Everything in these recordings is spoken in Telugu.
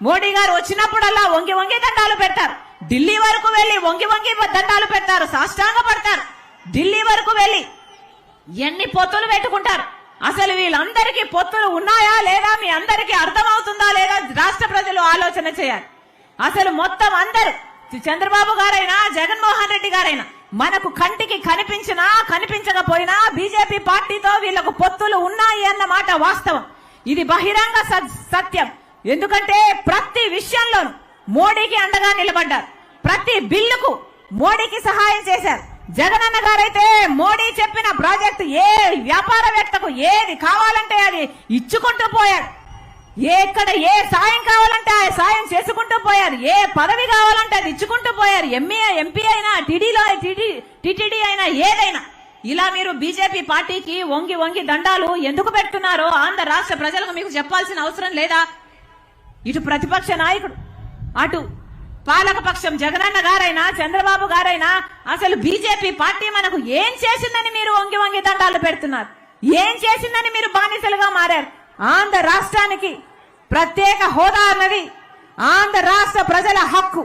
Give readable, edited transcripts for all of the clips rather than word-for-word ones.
మోడీ గారు వచ్చినప్పుడల్లా వంగి వంగి దండాలు పెడతారు. ఢిల్లీ వరకు వెళ్లి వంగి వంగి దండాలు పెడతారు, సాష్టాంగ పడతారు. ఢిల్లీ వరకు వెళ్లి ఎన్ని పొత్తులు పెట్టుకుంటారు. అసలు వీళ్ళందరికీ పొత్తులు ఉన్నాయా లేదా మీ అందరికీ అర్థమవుతుందా లేదా రాష్ట్ర ప్రజలు ఆలోచన చేయాలి. అసలు మొత్తం అందరూ చంద్రబాబు గారైనా జగన్మోహన్ రెడ్డి గారైనా మనకు కంటికి కనిపించినా కనిపించకపోయినా బీజేపీ పార్టీతో వీళ్లకు పొత్తులు ఉన్నాయి అన్న మాట వాస్తవం. ఇది బహిరంగ సత్యం. ఎందుకంటే ప్రతి విషయంలోనూ మోడీకి అండగా నిలబడ్డారు. ప్రతి బిల్లుకు మోడీకి సహాయం చేశారు. జగనన్న గారైతే మోడీ చెప్పిన ప్రాజెక్టు ఏ వ్యాపారవేత్తకు ఏది కావాలంటే అది ఇచ్చుకుంటూ పోయారు. ఎక్కడ ఏ సాయం కావాలంటే ఆ సాయం చేసుకుంటూ పోయారు. ఏ పదవి కావాలంటే అది ఇచ్చుకుంటూ పోయారు. ఎంపీ అయినా టిటిడి అయినా ఏదైనా. ఇలా మీరు బీజేపీ పార్టీకి వంగి వంగి దండాలు ఎందుకు పెడుతున్నారో ఆంధ్ర రాష్ట్ర ప్రజలకు మీకు చెప్పాల్సిన అవసరం లేదా? ఇటు ప్రతిపక్ష నాయకుడు, అటు పాలకపక్షం జగనన్న గారైనా చంద్రబాబు గారైనా అసలు బీజేపీ పార్టీ మనకు ఏం చేసిందని మీరు వంగి వంగి దండాలు పెడుతున్నారు? ఏం చేసిందని మీరు బానిసలుగా మారారు? ఆంధ్ర రాష్ట్రానికి ప్రత్యేక హోదా అన్నది ఆంధ్ర రాష్ట్ర ప్రజల హక్కు.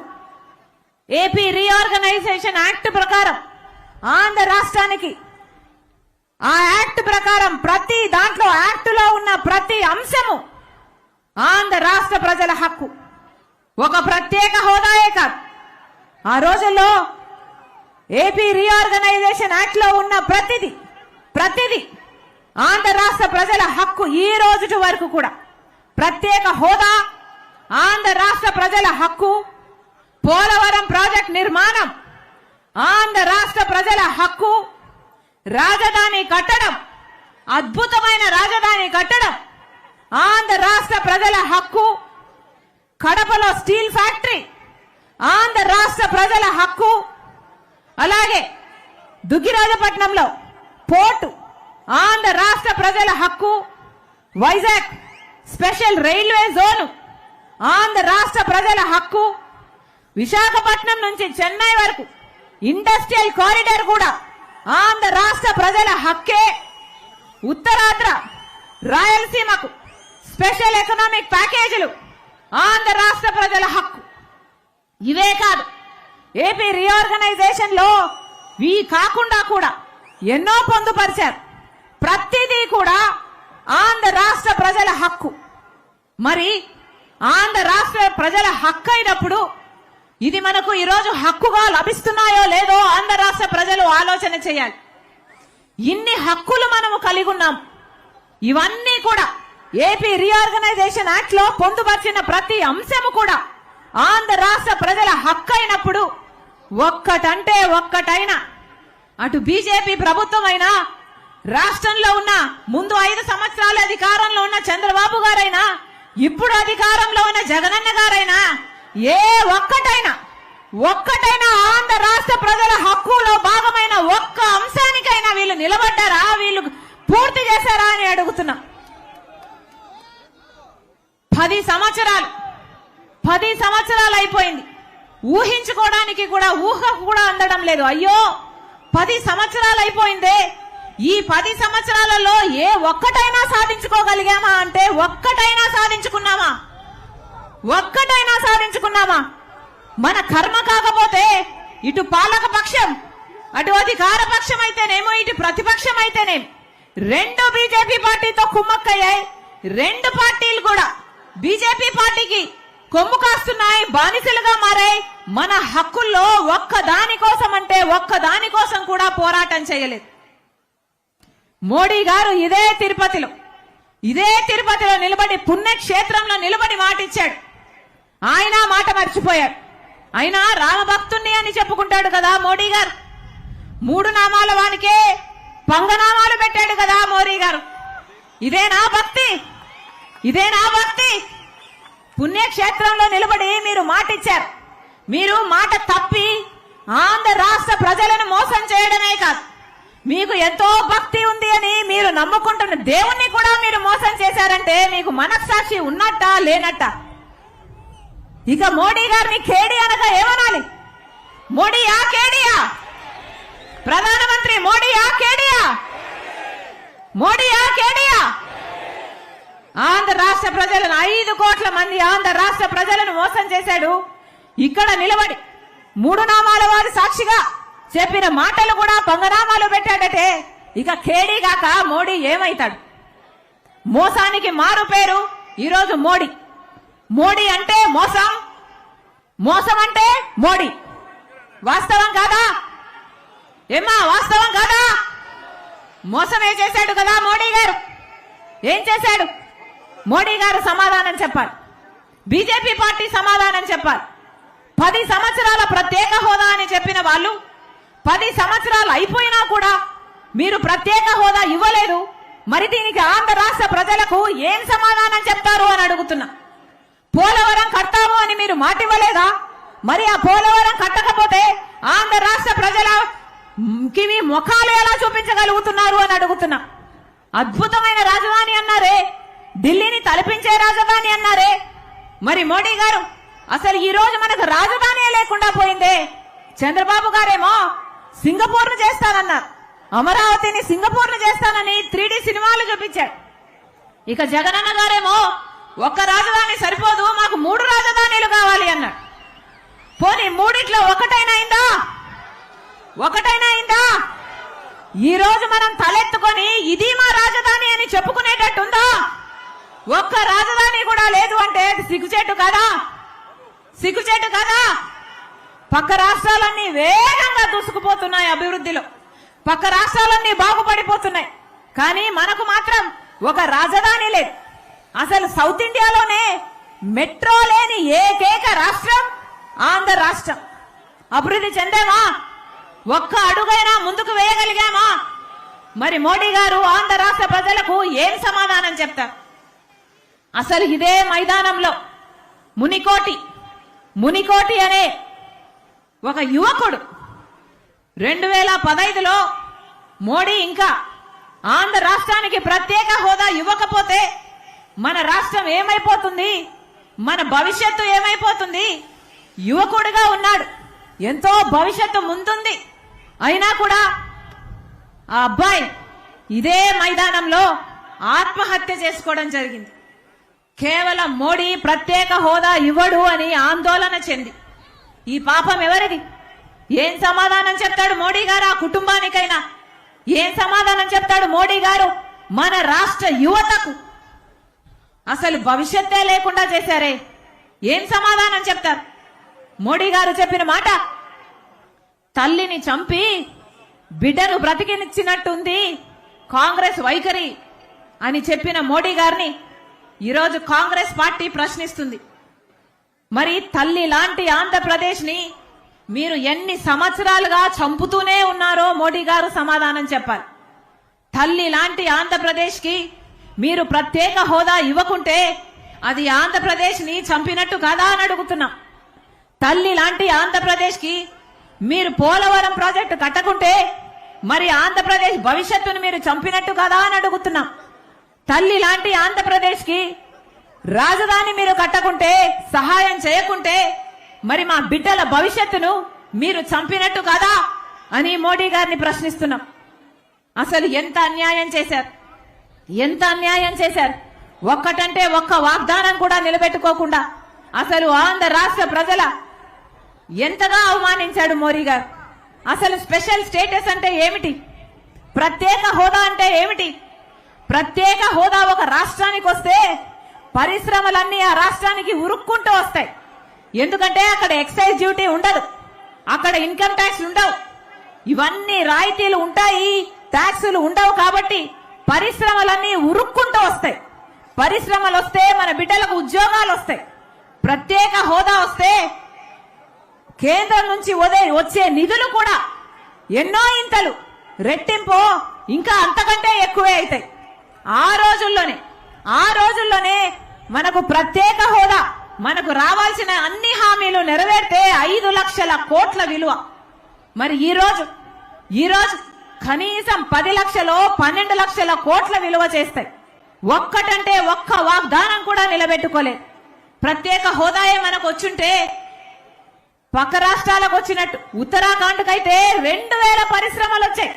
ఏపీ రీఆర్గనైజేషన్ యాక్ట్ ప్రకారం ఆంధ్ర రాష్ట్రానికి ఆ యాక్ట్ ప్రకారం ప్రతి దాంట్లో యాక్టులో ఉన్న ప్రతి అంశము ఆంధ్ర రాష్ట్ర ప్రజల హక్కు. ఒక ప్రత్యేక హోదాయే కాదు, ఆ రోజుల్లో ఏపీ రీఆర్గనైజేషన్ యాక్ట్ లో ఉన్న ప్రతిది ఆంధ్ర రాష్ట్ర ప్రజల హక్కు. ఈ రోజు వరకు కూడా ప్రత్యేక హోదా ఆంధ్ర రాష్ట్ర ప్రజల హక్కు. పోలవరం ప్రాజెక్ట్ నిర్మాణం ఆంధ్ర రాష్ట్ర ప్రజల హక్కు. రాజధాని కట్టడం, అద్భుతమైన రాజధాని కట్టడం ఆంధ్ర రాష్ట్ర ప్రజల హక్కు. కడపలో స్టీల్ ఫ్యాక్టరీ ఆంధ్ర రాష్ట్ర ప్రజల హక్కు. అలాగే దుగ్గిరాజపట్నంలో పోర్టు ఆంధ్ర రాష్ట్ర ప్రజల హక్కు. Vizag special railway zone Andhra రాష్ట్ర ప్రజల హక్కు. విశాఖపట్నం నుంచి చెన్నై వరకు ఇండస్ట్రియల్ కారిడార్ కూడా ఆంధ్ర రాష్ట్ర ప్రజల హక్కే. ఉత్తరాంధ్ర రాయలసీమకు స్పెషల్ ఎకనామిక్ ప్యాకేజీలు ఆంధ్ర రాష్ట్ర ప్రజల హక్కు. ఇవే కాదు, ఏపీ రీఆర్గనైజేషన్ లో ఇవి కాకుండా కూడా ఎన్నో పొందుపరిచారు. ప్రతిదీ కూడా ఆంధ్ర రాష్ట్ర ప్రజల హక్కు. మరి ఆంధ్ర రాష్ట్ర ప్రజల హక్కు అయినప్పుడు ఇది మనకు ఈరోజు హక్కుగా లభిస్తున్నాయో లేదో ఆంధ్ర రాష్ట్ర ప్రజలు ఆలోచన చేయాలి. ఇన్ని హక్కులు మనము కలిగి ఉన్నాం. ఇవన్నీ కూడా ఏపీ రీఆర్గనైజేషన్ యాక్ట్ లో పొందుపరిచిన ప్రతి అంశము కూడా ఆంధ్ర రాష్ట్ర ప్రజల హక్కు అయినప్పుడు ఒక్కటంటే ఒక్కటైనా అటు బీజేపీ ప్రభుత్వం అయినా, రాష్ట్రంలో ఉన్న ముందు 5 సంవత్సరాలు అధికారంలో ఉన్న చంద్రబాబు గారైనా, ఇప్పుడు అధికారంలో ఉన్న జగనన్న గారైనా ఏ ఒక్కటైనా ఆంధ్ర రాష్ట్ర ప్రజల హక్కులో భాగమైన ఒక్క అంశానికైనా వీళ్ళు నిలబడ్డారా, వీళ్ళు పూర్తి చేశారా అని అడుగుతున్నా. 10 సంవత్సరాలు అయిపోయింది. ఊహించుకోవడానికి కూడా ఊహకు కూడా అందడం లేదు. అయ్యో 10 సంవత్సరాలు అయిపోయిందే, ఈ 10 సంవత్సరాలలో ఏ ఒక్కటైనా సాధించుకోగలిగామా అంటే ఒక్కటైనా సాధించుకున్నామా? మన కర్మ కాకపోతే ఇటు పాలక పక్షం, అటు అధికార పక్షం అయితేనేమో, ఇటు ప్రతిపక్షం అయితేనేమి రెండు బీజేపీ పార్టీతో కుమ్మక్కయ్యాయి. 2 పార్టీలు కూడా బీజేపీ పార్టీకి కొమ్ము కాస్తున్నాయి, బానిసలుగా మారాయి. మన హక్కుల్లో ఒక్కదాని కోసం కూడా పోరాటం చేయలేదు. మోడీ గారు ఇదే తిరుపతిలో నిలబడి పుణ్యక్షేత్రంలో నిలబడి మాటిచ్చాడు. ఆయన మాట మర్చిపోయాడు. ఆయన రామభక్తుణ్ణి అని చెప్పుకుంటాడు కదా మోడీ గారు. 3 నామాల వానికే పంగనామాలు పెట్టాడు కదా మోడీ గారు. ఇదేనా భక్తి? పుణ్యక్షేత్రంలో నిలబడి మీరు మాటిచ్చారు. మీరు మాట తప్పి ఆంధ్ర రాష్ట్ర ప్రజలను మోసం చేయడమే కాదు, మీకు ఎంతో భక్తి ఉంది అని మీరు నమ్ముకుంటున్న దేవుణ్ణి కూడా మీరు మోసం చేశారంటే మీకు మనస్సాక్షి ఉన్నట్టా లేనట్టా? ఇక మోడీ గారిని కేడి అనగా ఏమనాలి? మోడీయా కేడియా? ప్రధానమంత్రి మోడీయా కేడియా? ఆంధ్ర రాష్ట్ర ప్రజలను 5 కోట్ల మంది ఆంధ్ర రాష్ట్ర ప్రజలను మోసం చేశాడు. ఇక్కడ నిలబడి 3 నామాల వారి సాక్షిగా చెప్పిన మాటలు కూడా పంగనామాలు పెట్టాడటే ఇక కేడీ గాక మోడీ ఏమైతాడు? మోసానికి మారు పేరు ఈరోజు మోడీ. మోడీ అంటే మోసం, మోసం అంటే మోడీ. వాస్తవం కాదా? ఏమా వాస్తవం కాదా? మోసమే చేశాడు కదా మోడీ గారు. ఏం చేశాడు? మోడీ గారు సమాధానం చెప్పాలి, బీజేపీ పార్టీ సమాధానం చెప్పాలి. 10 సంవత్సరాల ప్రత్యేక హోదా అని చెప్పిన వాళ్ళు 10 సంవత్సరాలు అయిపోయినా కూడా మీరు ప్రత్యేక హోదా ఇవ్వలేదు. మరి దీనికి ఆంధ్ర రాష్ట్ర ప్రజలకు ఏం సమాధానం చెప్తారు అని అడుగుతున్నా. పోలవరం కడతాము అని మీరు మాట ఇవ్వలేదా? మరి ఆ పోలవరం కట్టకపోతే ఆంధ్ర రాష్ట్ర ప్రజలకి మీ ముఖాలు ఎలా చూపించగలుగుతున్నారు అని అడుగుతున్నా. అద్భుతమైన రాజధాని అన్నారే, ఢిల్లీని తలపించే రాజధాని అన్నారే. మరి మోడీ గారు అసలు ఈ రోజు మనకు రాజధాని లేకుండా పోయిందే. చంద్రబాబు గారేమో సింగపూర్ ను చేస్తానన్నారు, అమరావతిని సింగపూర్ ను చేస్తానని 3D సినిమాలు చూపించాడు. ఇక జగనన్న గారేమో ఒక్క రాజధాని సరిపోదు, మాకు 3 రాజధానులు కావాలి అన్నాడు. పోనీ మూడిట్లో ఒకటైనా అయిందా? ఈ రోజు మనం తలెత్తుకొని ఇది మా రాజధాని అని చెప్పుకునేటట్టుందా? ఒక్క రాజధాని కూడా లేదు అంటే సిగ్గుచేటు కదా? సిగ్గుచేటు కదా? పక్క రాష్ట్రాలన్నీ వేగంగా దూసుకుపోతున్నాయి అభివృద్ధిలో, పక్క రాష్ట్రాలన్నీ బాగుపడిపోతున్నాయి. కానీ మనకు మాత్రం ఒక రాజధాని లేదు. అసలు సౌత్ ఇండియాలోనే మెట్రో లేని ఏకైక రాష్ట్రం ఆంధ్ర రాష్ట్రం. అభివృద్ధి చెందామా? ఒక్క అడుగైనా ముందుకు వేయగలిగామా? మరి మోడీ గారు ఆంధ్ర రాష్ట్ర ప్రజలకు ఏం సమాధానం చెప్తారు? అసలు ఇదే మైదానంలో మునికోటి అనే ఒక యువకుడు 2015లో మోడీ ఇంకా ఆంధ్ర రాష్ట్రానికి ప్రత్యేక హోదా ఇవ్వకపోతే మన రాష్ట్రం ఏమైపోతుంది, మన భవిష్యత్తు ఏమైపోతుంది? యువకుడిగా ఉన్నాడు, ఎంతో భవిష్యత్తు ముందుంది. అయినా కూడా ఆ అబ్బాయి ఇదే మైదానంలో ఆత్మహత్య చేసుకోవడం జరిగింది. కేవలం మోడీ ప్రత్యేక హోదా ఇవ్వడు అని ఆందోళన చెంది. ఈ పాపం ఎవరిది? ఏం సమాధానం చెప్తాడు మోడీ గారు ఆ కుటుంబానికైనా? ఏం సమాధానం చెప్తాడు మోడీ గారు మన రాష్ట్ర యువతకు? అసలు భవిష్యత్తే లేకుండా చేశారే, ఏం సమాధానం చెప్తారు? మోడీ గారు చెప్పిన మాట, తల్లిని చంపి బిడ్డను బ్రతికినిచ్చినట్టుంది కాంగ్రెస్ వైఖరి అని చెప్పిన మోడీ గారిని ఈరోజు కాంగ్రెస్ పార్టీ ప్రశ్నిస్తుంది. మరి తల్లి లాంటి ఆంధ్రప్రదేశ్ ని మీరు ఎన్ని సంవత్సరాలుగా చంపుతూనే ఉన్నారో మోడీ గారు సమాధానం చెప్పాలి. తల్లి లాంటి ఆంధ్రప్రదేశ్ కి మీరు ప్రత్యేక హోదా ఇవ్వకుంటే అది ఆంధ్రప్రదేశ్ ని చంపినట్టు కాదా అని అడుగుతున్నాం. తల్లి లాంటి ఆంధ్రప్రదేశ్ కి మీరు పోలవరం ప్రాజెక్టు కట్టకుంటే మరి ఆంధ్రప్రదేశ్ భవిష్యత్తును మీరు చంపినట్టు కాదా అని అడుగుతున్నాం. తల్లి లాంటి ఆంధ్రప్రదేశ్ కి రాజధాని మీరు కట్టకుంటే, సహాయం చేయకుంటే మరి మా బిడ్డల భవిష్యత్తును మీరు చంపినట్టు కాదా అని మోడీ గారిని ప్రశ్నిస్తున్నాం. అసలు ఎంత అన్యాయం చేశారు, ఎంత అన్యాయం చేశారు. ఒక్కటంటే ఒక్క వాగ్దానం కూడా నిలబెట్టుకోకుండా అసలు ఆంధ్ర రాష్ట్ర ప్రజల ఎంతగా అవమానించాడు మోడీ గారు. అసలు స్పెషల్ స్టేటస్ అంటే ఏమిటి? ప్రత్యేక హోదా అంటే ఏమిటి? ప్రత్యేక హోదా ఒక రాష్ట్రానికి వస్తే పరిశ్రమలన్నీ ఆ రాష్ట్రానికి ఉరుక్కుంటూ వస్తాయి. ఎందుకంటే అక్కడ ఎక్సైజ్ డ్యూటీ ఉండదు, అక్కడ ఇన్కమ్ ట్యాక్స్ ఉండవు, ఇవన్నీ రాయితీలు ఉంటాయి, ట్యాక్సులు ఉండవు. కాబట్టి పరిశ్రమలన్నీ ఉరుక్కుంటూ వస్తాయి. పరిశ్రమలు వస్తే మన బిడ్డలకు ఉద్యోగాలు వస్తాయి. ప్రత్యేక హోదా వస్తే కేంద్రం నుంచి వచ్చే నిధులు కూడా ఎన్నో ఇంతలు రెట్టింపు ఇంకా అంతకంటే ఎక్కువే అవుతాయి. ఆ రోజుల్లోనే మనకు ప్రత్యేక హోదా, మనకు రావాల్సిన అన్ని హామీలు నెరవేర్తే 5 లక్షల కోట్ల విలువ. మరి ఈ రోజు కనీసం 10 లక్షలో 12 లక్షల కోట్ల విలువ చేస్తాయి. ఒక్కటంటే ఒక్క వాగ్దానం కూడా నిలబెట్టుకోలేదు. ప్రత్యేక హోదాయే మనకు వచ్చుంటే పక్క రాష్ట్రాలకు వచ్చినట్టు ఉత్తరాఖండ్కి అయితే 2000 పరిశ్రమలు వచ్చాయి,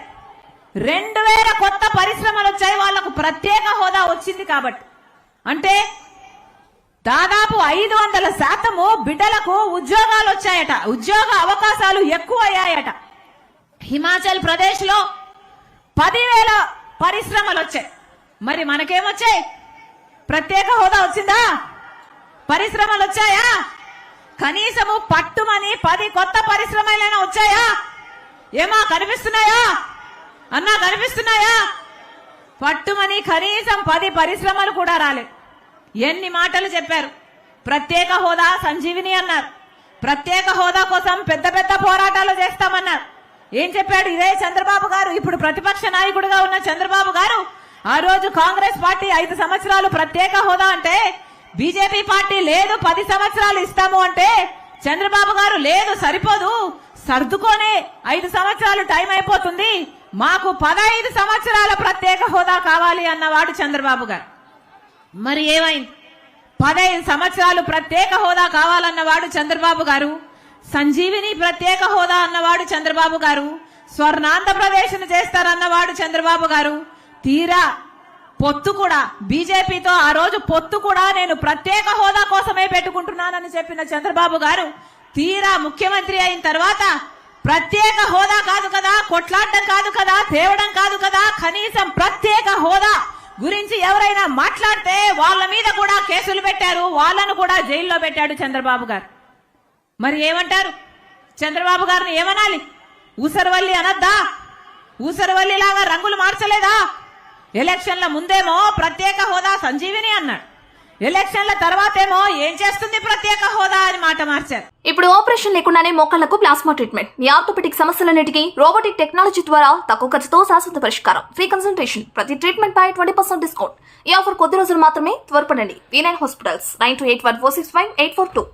2000 కొత్త పరిశ్రమలు వచ్చాయి. వాళ్లకు ప్రత్యేక హోదా వచ్చింది కాబట్టి అంటే దాదాపు 500% బిడ్డలకు ఉద్యోగాలు వచ్చాయట, ఉద్యోగ అవకాశాలు ఎక్కువ అయ్యాయట. హిమాచల్ ప్రదేశ్ లో 10,000 పరిశ్రమలు వచ్చాయి. మరి మనకేమొచ్చాయి? ప్రత్యేక హోదా వచ్చిందా? పరిశ్రమలు వచ్చాయా? కనీసము పట్టుమని 10 కొత్త పరిశ్రమలైనా వచ్చాయా? ఏమా కనిపిస్తున్నాయా అన్నా? కనిపిస్తున్నాయా? పట్టుమని కనీసం 10 పరిశ్రమలు కూడా రాలేదు. ఎన్ని మాటలు చెప్పారు. ప్రత్యేక హోదా సంజీవిని అన్నారు. ప్రత్యేక హోదా కోసం పెద్ద పెద్ద పోరాటాలు చేస్తామన్నారు. ఏం చెప్పాడు ఇదే చంద్రబాబు గారు? ఇప్పుడు ప్రతిపక్ష నాయకుడిగా ఉన్న చంద్రబాబు గారు ఆ రోజు కాంగ్రెస్ పార్టీ 5 సంవత్సరాలు ప్రత్యేక హోదా అంటే, బీజేపీ పార్టీ లేదు 10 సంవత్సరాలు ఇస్తాము అంటే, చంద్రబాబు గారు లేదు సరిపోదు, సర్దుకోనే 5 సంవత్సరాలు టైం అయిపోతుంది, మాకు 15 సంవత్సరాల ప్రత్యేక హోదా కావాలి అన్నవాడు చంద్రబాబు గారు. మరి ఏమైంది? 15 సంవత్సరాలు ప్రత్యేక హోదా కావాలన్నవాడు చంద్రబాబు గారు. సంజీవిని ప్రత్యేక హోదా అన్నవాడు చంద్రబాబు గారు. స్వర్ణాంధ్రప్రదేశ్ చేస్తారన్నవాడు చంద్రబాబు గారు. తీరా పొత్తు కూడా బీజేపీతో ఆ రోజు పొత్తు కూడా నేను ప్రత్యేక హోదా కోసమే పెట్టుకుంటున్నానని చెప్పిన చంద్రబాబు గారు తీరా ముఖ్యమంత్రి అయిన తర్వాత ప్రత్యేక హోదా కాదు కదా, కొట్లాడడం కాదు కదా, తేవడం కాదు కదా, కనీసం ప్రత్యేక హోదా గురించి ఎవరైనా మాట్లాడితే వాళ్ళ మీద కూడా కేసులు పెట్టారు, వాళ్ళను కూడా జైల్లో పెట్టాడు చంద్రబాబు గారు. మరి ఏమంటారు? చంద్రబాబు గారిని ఏమనాలి? ఊసరవల్లి అనద్దా? ఊసరవల్లి లాగా రంగులు మార్చలేదా? ఎలక్షన్ల ముందేమో ప్రత్యేక హోదా సంజీవిని అన్నాడు, ఎలక్షన్ల తర్వాతేమో ఏం చేస్తుంది ప్రత్యేక హోదా అని మాట మార్చారు. ఇప్పుడు ఆపరేషన్ లేకుండానే మోకాళ్లకు ప్లాస్మా ట్రీట్మెంట్, మీ ఆర్థోపెటిక్ సమస్యలన్నిటికీ రోబోటిక్ టెక్నాలజీ ద్వారా తక్కువ ఖర్చుతో శాశ్వత పరిష్కారం, ఫ్రీ కన్సల్టేషన్, ప్రతి ట్రీట్మెంట్ పై 20% డిస్కౌంట్. ఈ ఆఫర్ కొద్ది రోజులు మాత్రమే, త్వరపడండి. V9 hospitals 9281465842.